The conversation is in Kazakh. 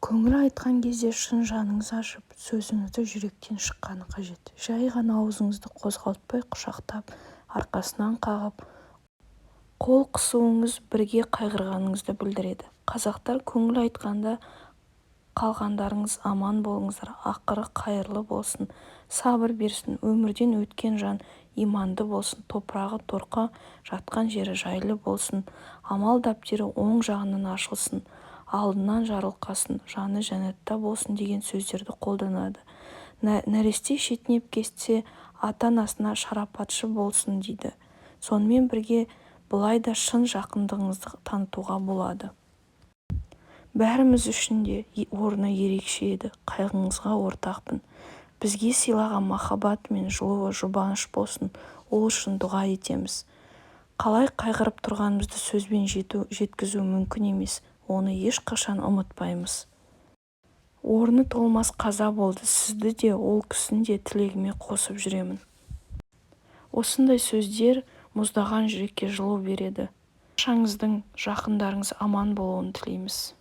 көңіл айтқан кезде шын жаныңыз ашып, сөзіңізді жүректен шыққаны қажет. Жай ғана аузыңызды қозғалтпай құшақтап, арқасынан қағып, қол қысуыңыз бірге қайғырғаныңызды білдіреді. Қазақтар көңіл айтқанда қалғандарыңыз аман болыңыздар, ақыры қайырлы болсын, сабыр берсін, өмірден өткен жан иманды болсын, топырағы торқа, жатқан жері жайлы болсын, амал дәптері оң жағынан ашылсын, алдынан жарылқасын, жаны жәннатта болсын деген сөздерді қолданады. Нәресте шетінеп кетсе, ата-анасына шарапатшы болсын дейді. Сонымен бірге былай да шын жақындығыңызды танытуға болады. Бәріміз үшін де орны ерекше еді, қайғыңызға ортақпын. Бізге сыйлаған махаббат мен жылуы жұбаныш болсын, ол үшін дұға етеміз. Қалай қайғырып тұрғанымызды сөзбен жеткізу мүмкін емес, оны ешқашан ұмытпаймыз. Орны толмас қаза болды, сізді де, ол кісіні де тілегіме қосып жүремін. Осындай сөздер мұздаған жүрекке жылу береді. Баршаңыздың жақындарыңыз аман болуын тілейміз.